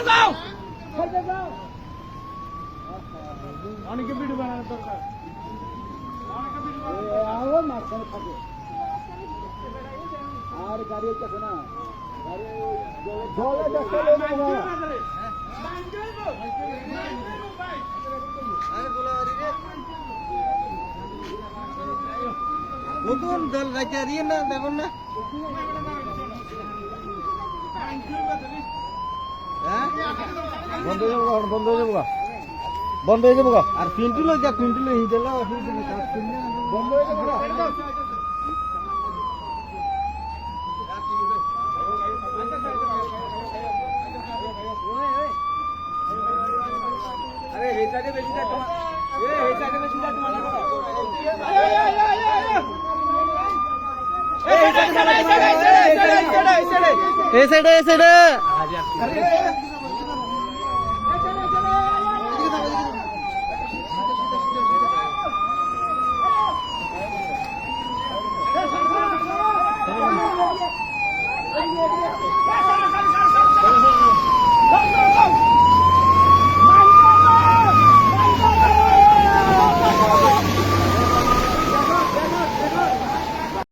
দাও সাইডে যাও অনেকে ভিডিও বানানোর দরকার আরো মাঝখানে থাকে আর গাড়ি হচ্ছে না গাড়ি জলে যাচ্ছে নতুন জল রাখতে দিয়ে না দেখুন না বন্ধ হয়ে যাবো বন্ধ হয়ে যাবো বন্ধ হয়ে যাবো আর পিন্টুলো যা পিন্টুলো হিদেলা বন্ধ হয়ে যাবো আরে এই সাইডে বেশি যাক এই সাইডে বেশি যাক মানা করো এই সাইডে Go, go!